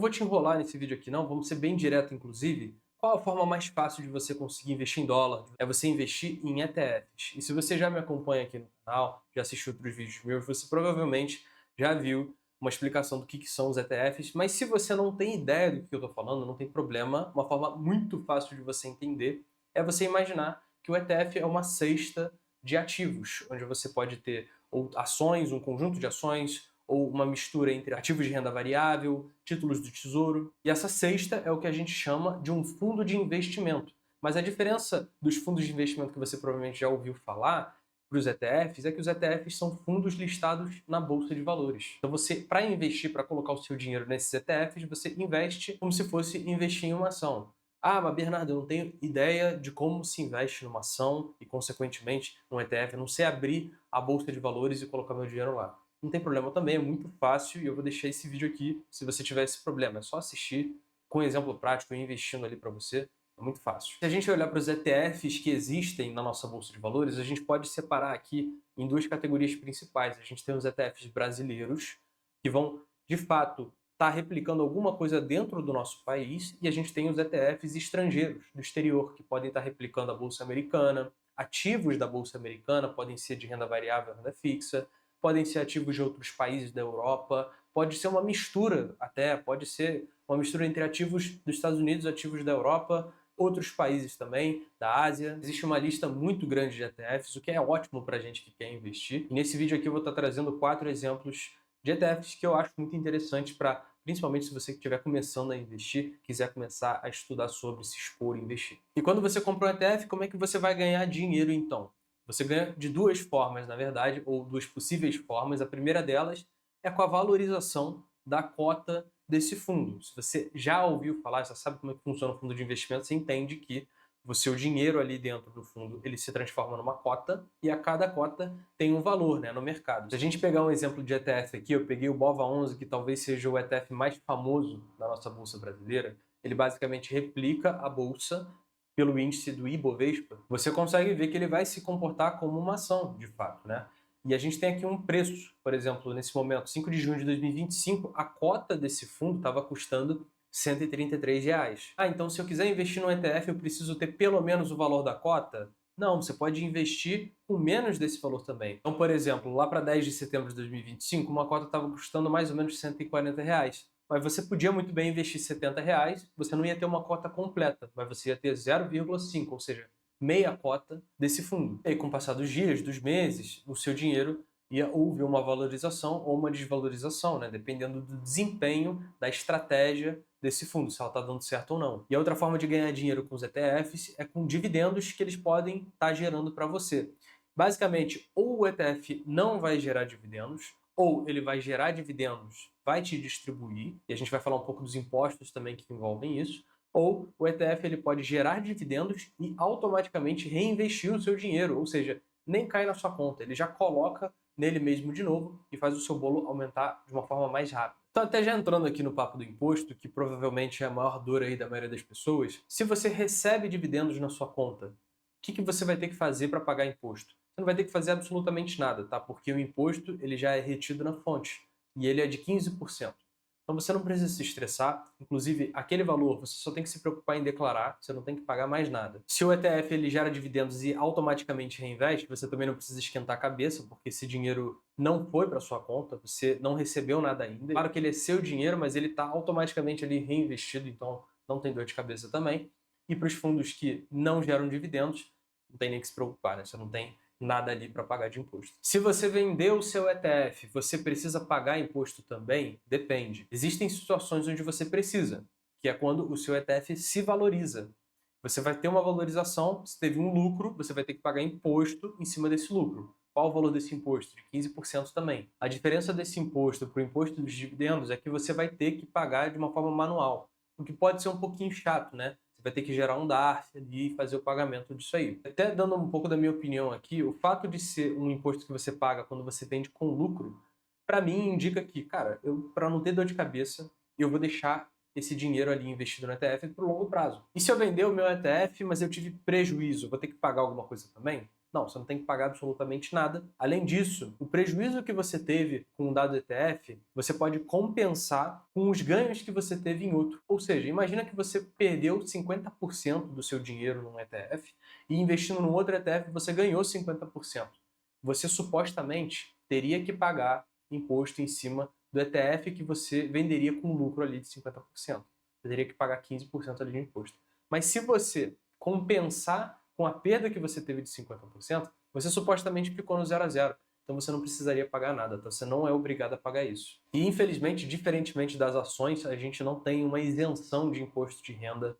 Vou te enrolar nesse vídeo aqui não, vamos ser bem direto inclusive. Qual a forma mais fácil de você conseguir investir em dólar? É você investir em ETFs. E se você já me acompanha aqui no canal, já assistiu outros vídeos meus, você provavelmente já viu uma explicação do que são os ETFs, mas se você não tem ideia do que eu estou falando, não tem problema. Uma forma muito fácil de você entender é você imaginar que o ETF é uma cesta de ativos, onde você pode ter ou ações, um conjunto de ações, ou uma mistura entre ativos de renda variável, títulos do tesouro. E essa cesta é o que a gente chama de um fundo de investimento. Mas a diferença dos fundos de investimento que você provavelmente já ouviu falar para os ETFs é que os ETFs são fundos listados na Bolsa de Valores. Então você, para investir, para colocar o seu dinheiro nesses ETFs, você investe como se fosse investir em uma ação. Ah, mas Bernardo, eu não tenho ideia de como se investe numa ação e, consequentemente, num ETF. Eu não sei abrir a Bolsa de Valores e colocar meu dinheiro lá. Não tem problema também, é muito fácil e eu vou deixar esse vídeo aqui se você tiver esse problema. É só assistir com um exemplo prático e investindo ali para você. É muito fácil. Se a gente olhar para os ETFs que existem na nossa Bolsa de Valores, a gente pode separar aqui em duas categorias principais. A gente tem os ETFs brasileiros, que vão, de fato, estar replicando alguma coisa dentro do nosso país, e a gente tem os ETFs estrangeiros, do exterior, que podem estar replicando a Bolsa Americana. Ativos da Bolsa Americana podem ser de renda variável, renda fixa, podem ser ativos de outros países da Europa, pode ser uma mistura até, pode ser uma mistura entre ativos dos Estados Unidos, ativos da Europa, outros países também, da Ásia. Existe uma lista muito grande de ETFs, o que é ótimo para a gente que quer investir. E nesse vídeo aqui eu vou estar trazendo 4 exemplos de ETFs que eu acho muito interessantes para, principalmente se você que estiver começando a investir, quiser começar a estudar sobre, se expor e investir. E quando você compra um ETF, como é que você vai ganhar dinheiro então? Você ganha de duas formas, na verdade, ou duas possíveis formas. A primeira delas é com a valorização da cota desse fundo. Se você já ouviu falar, já sabe como é que funciona o fundo de investimento, você entende que o seu dinheiro ali dentro do fundo, ele se transforma numa cota e a cada cota tem um valor, né, no mercado. Se a gente pegar um exemplo de ETF aqui, eu peguei o BOVA11, que talvez seja o ETF mais famoso da nossa bolsa brasileira. Ele basicamente replica a bolsa pelo índice do Ibovespa, você consegue ver que ele vai se comportar como uma ação, de fato, né? E a gente tem aqui um preço, por exemplo, nesse momento, 5 de junho de 2025, a cota desse fundo estava custando R$ 133. Ah, então se eu quiser investir no ETF, eu preciso ter pelo menos o valor da cota? Não, você pode investir com menos desse valor também. Então, por exemplo, lá para 10 de setembro de 2025, uma cota estava custando mais ou menos R$ 140. Mas você podia muito bem investir R$ 70, você não ia ter uma cota completa, mas você ia ter 0,5, ou seja, meia cota desse fundo. E aí, com o passar dos dias, dos meses, o seu dinheiro ia houve uma valorização ou uma desvalorização, né? Dependendo do desempenho, da estratégia desse fundo, se ela está dando certo ou não. E a outra forma de ganhar dinheiro com os ETFs é com dividendos que eles podem estar gerando para você. Basicamente, ou o ETF não vai gerar dividendos, ou ele vai gerar dividendos, vai te distribuir, e a gente vai falar um pouco dos impostos também que envolvem isso, ou o ETF ele pode gerar dividendos e automaticamente reinvestir o seu dinheiro, ou seja, nem cai na sua conta, ele já coloca nele mesmo de novo e faz o seu bolo aumentar de uma forma mais rápida. Então, até já entrando aqui no papo do imposto, que provavelmente é a maior dor aí da maioria das pessoas, se você recebe dividendos na sua conta, o que você vai ter que fazer para pagar imposto? Você não vai ter que fazer absolutamente nada, tá? Porque o imposto ele já é retido na fonte e ele é de 15%. Então você não precisa se estressar, inclusive aquele valor você só tem que se preocupar em declarar, você não tem que pagar mais nada. Se o ETF ele gera dividendos e automaticamente reinveste, você também não precisa esquentar a cabeça, porque esse dinheiro não foi para sua conta, você não recebeu nada ainda. Claro que ele é seu dinheiro, mas ele está automaticamente ali reinvestido, então não tem dor de cabeça também. E para os fundos que não geram dividendos, não tem nem que se preocupar, né? Você não tem nada ali para pagar de imposto. Se você vender o seu ETF, você precisa pagar imposto também? Depende. Existem situações onde você precisa, que é quando o seu ETF se valoriza. Você vai ter uma valorização, se teve um lucro, você vai ter que pagar imposto em cima desse lucro. Qual o valor desse imposto? De 15% também. A diferença desse imposto para o imposto dos dividendos é que você vai ter que pagar de uma forma manual, o que pode ser um pouquinho chato, né? Você vai ter que gerar um DARF ali e fazer o pagamento disso aí. Até dando um pouco da minha opinião aqui, o fato de ser um imposto que você paga quando você vende com lucro, para mim indica que, cara, para não ter dor de cabeça, eu vou deixar esse dinheiro ali investido no ETF por longo prazo. E se eu vender o meu ETF, mas eu tive prejuízo, vou ter que pagar alguma coisa também? Não, você não tem que pagar absolutamente nada. Além disso, o prejuízo que você teve com um dado ETF, você pode compensar com os ganhos que você teve em outro. Ou seja, imagina que você perdeu 50% do seu dinheiro num ETF e investindo num outro ETF você ganhou 50%. Você supostamente teria que pagar imposto em cima do ETF que você venderia com lucro ali de 50%. Você teria que pagar 15% ali de imposto. Mas se você compensar com a perda que você teve de 50%, você supostamente ficou no 0 a 0. Então você não precisaria pagar nada, tá? Você não é obrigado a pagar isso. E infelizmente, diferentemente das ações, a gente não tem uma isenção de imposto de renda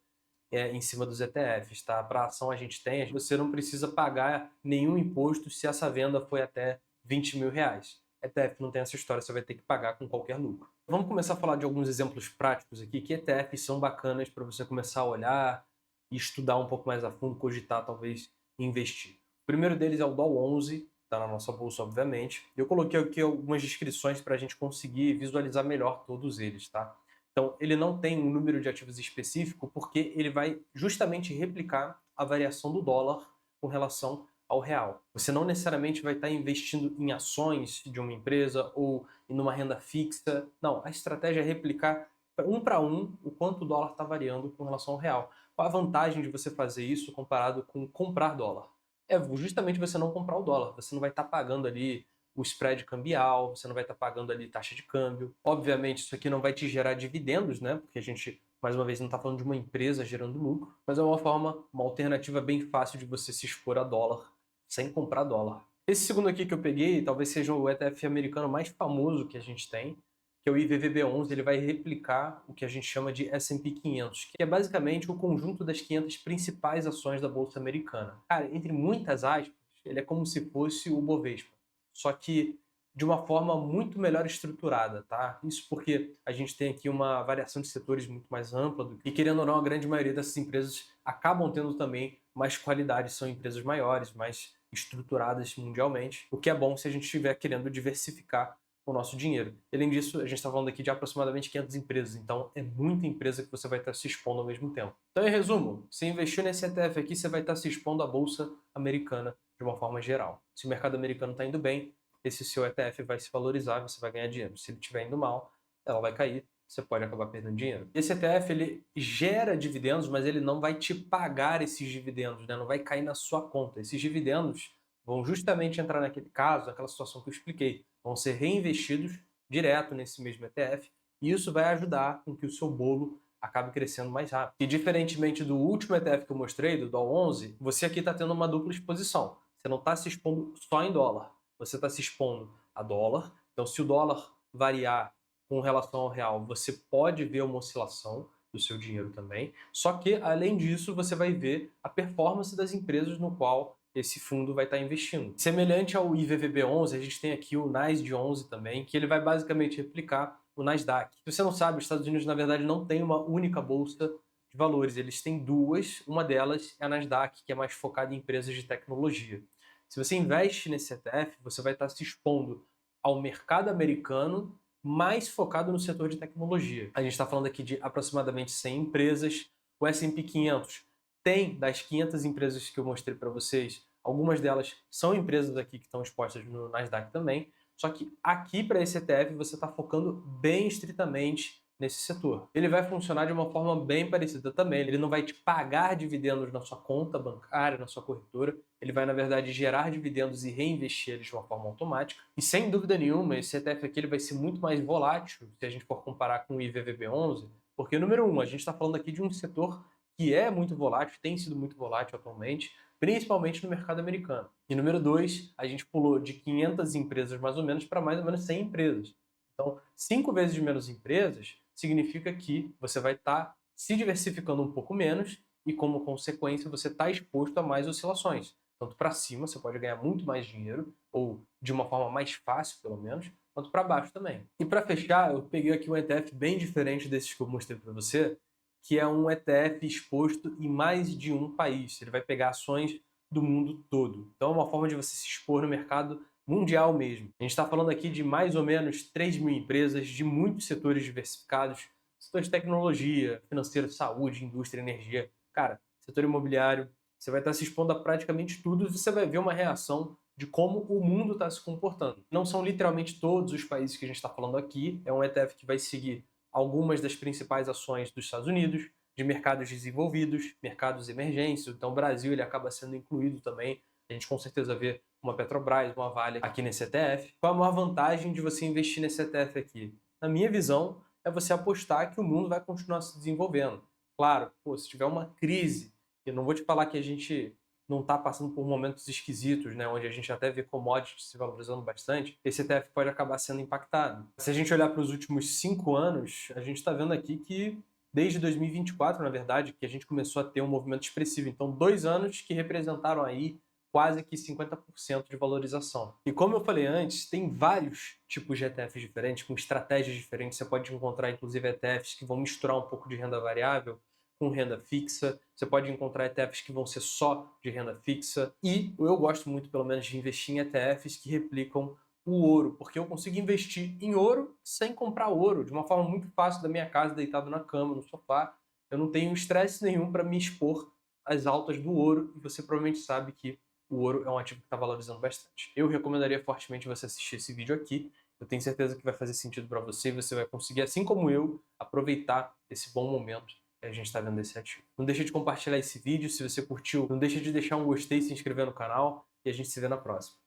em cima dos ETFs, tá? Para ação a gente tem, você não precisa pagar nenhum imposto se essa venda foi até 20 mil reais. ETF não tem essa história, você vai ter que pagar com qualquer lucro. Vamos começar a falar de alguns exemplos práticos aqui, que ETFs são bacanas para você começar a olhar e estudar um pouco mais a fundo, cogitar talvez investir. O primeiro deles é o Dow 11, está na nossa bolsa, obviamente. Eu coloquei aqui algumas descrições para a gente conseguir visualizar melhor todos eles, tá? Então, ele não tem um número de ativos específico porque ele vai justamente replicar a variação do dólar com relação ao real. Você não necessariamente vai estar investindo em ações de uma empresa ou em uma renda fixa. Não, a estratégia é replicar um para um o quanto o dólar está variando com relação ao real. Qual a vantagem de você fazer isso comparado com comprar dólar? É justamente você não comprar o dólar. Você não vai estar pagando ali o spread cambial, você não vai estar pagando ali taxa de câmbio. Obviamente, isso aqui não vai te gerar dividendos, né? Porque a gente, mais uma vez, não está falando de uma empresa gerando lucro, mas é uma forma, uma alternativa bem fácil de você se expor a dólar sem comprar dólar. Esse segundo aqui que eu peguei, talvez seja o ETF americano mais famoso que a gente tem, que é o IVVB11, ele vai replicar o que a gente chama de S&P 500, que é basicamente o conjunto das 500 principais ações da Bolsa Americana. Cara, entre muitas aspas, ele é como se fosse o Bovespa, só que de uma forma muito melhor estruturada, tá? Isso porque a gente tem aqui uma variação de setores muito mais ampla e, querendo ou não, a grande maioria dessas empresas acabam tendo também mais qualidade, são empresas maiores, mais estruturadas mundialmente, o que é bom se a gente estiver querendo diversificar o nosso dinheiro. Além disso, a gente está falando aqui de aproximadamente 500 empresas, então é muita empresa que você vai estar se expondo ao mesmo tempo. Então, em resumo, se investir nesse ETF aqui, você vai estar se expondo à Bolsa Americana de uma forma geral. Se o mercado americano está indo bem, esse seu ETF vai se valorizar, você vai ganhar dinheiro. Se ele estiver indo mal, ela vai cair, você pode acabar perdendo dinheiro. Esse ETF, ele gera dividendos, mas ele não vai te pagar esses dividendos, né? Não vai cair na sua conta. Esses dividendos vão justamente entrar naquele caso, naquela situação que eu expliquei. Vão ser reinvestidos direto nesse mesmo ETF e isso vai ajudar com que o seu bolo acabe crescendo mais rápido. E diferentemente do último ETF que eu mostrei, do Dow 11, você aqui está tendo uma dupla exposição. Você não está se expondo só em dólar, você está se expondo a dólar. Então, se o dólar variar com relação ao real, você pode ver uma oscilação do seu dinheiro também. Só que, além disso, você vai ver a performance das empresas no qual esse fundo vai estar investindo. Semelhante ao IVVB11, a gente tem aqui o NASD11 também, que ele vai basicamente replicar o Nasdaq. Se você não sabe, os Estados Unidos, na verdade, não tem uma única bolsa de valores, eles têm duas, uma delas é a Nasdaq, que é mais focada em empresas de tecnologia. Se você investe nesse ETF, você vai estar se expondo ao mercado americano, mais focado no setor de tecnologia. A gente está falando aqui de aproximadamente 100 empresas. O S&P 500 tem, das 500 empresas que eu mostrei para vocês, algumas delas são empresas aqui que estão expostas no Nasdaq também, só que aqui para esse ETF você está focando bem estritamente nesse setor. Ele vai funcionar de uma forma bem parecida também, ele não vai te pagar dividendos na sua conta bancária, na sua corretora, ele vai na verdade gerar dividendos e reinvestir eles de uma forma automática. E sem dúvida nenhuma, esse ETF aqui ele vai ser muito mais volátil se a gente for comparar com o IVVB11, porque número um, a gente está falando aqui de um setor que é muito volátil, tem sido muito volátil atualmente, principalmente no mercado americano. E número 2, a gente pulou de 500 empresas mais ou menos para mais ou menos 100 empresas. Então, 5 vezes menos empresas significa que você vai estar se diversificando um pouco menos e, como consequência, você está exposto a mais oscilações. Tanto para cima, você pode ganhar muito mais dinheiro, ou de uma forma mais fácil, pelo menos, quanto para baixo também. E para fechar, eu peguei aqui um ETF bem diferente desses que eu mostrei para você, que é um ETF exposto em mais de um país. Ele vai pegar ações do mundo todo. Então é uma forma de você se expor no mercado mundial mesmo. A gente está falando aqui de mais ou menos 3 mil empresas de muitos setores diversificados, setor de tecnologia, financeiro, saúde, indústria, energia, cara, setor imobiliário, você vai estar se expondo a praticamente tudo e você vai ver uma reação de como o mundo está se comportando. Não são literalmente todos os países que a gente está falando aqui, é um ETF que vai seguir algumas das principais ações dos Estados Unidos, de mercados desenvolvidos, mercados emergentes, então o Brasil ele acaba sendo incluído também. A gente com certeza vê uma Petrobras, uma Vale aqui nesse ETF. Qual a maior vantagem de você investir nesse ETF aqui? Na minha visão, é você apostar que o mundo vai continuar se desenvolvendo. Claro, se tiver uma crise, eu não vou te falar que a gente não está passando por momentos esquisitos, né, onde a gente até vê commodities se valorizando bastante, esse ETF pode acabar sendo impactado. Se a gente olhar para os últimos 5 anos, a gente está vendo aqui que desde 2024, na verdade, que a gente começou a ter um movimento expressivo. Então, 2 anos que representaram aí quase que 50% de valorização. E como eu falei antes, tem vários tipos de ETFs diferentes, com estratégias diferentes. Você pode encontrar, inclusive, ETFs que vão misturar um pouco de renda variável com renda fixa. Você pode encontrar ETFs que vão ser só de renda fixa. E eu gosto muito, pelo menos, de investir em ETFs que replicam o ouro, porque eu consigo investir em ouro sem comprar ouro, de uma forma muito fácil da minha casa, deitado na cama, no sofá. Eu não tenho estresse nenhum para me expor às altas do ouro, e você provavelmente sabe que o ouro é um ativo que está valorizando bastante. Eu recomendaria fortemente você assistir esse vídeo aqui. Eu tenho certeza que vai fazer sentido para você e você vai conseguir, assim como eu, aproveitar esse bom momento que a gente está vendo esse ativo. Não deixa de compartilhar esse vídeo, se você curtiu, não deixa de deixar um gostei e se inscrever no canal e a gente se vê na próxima.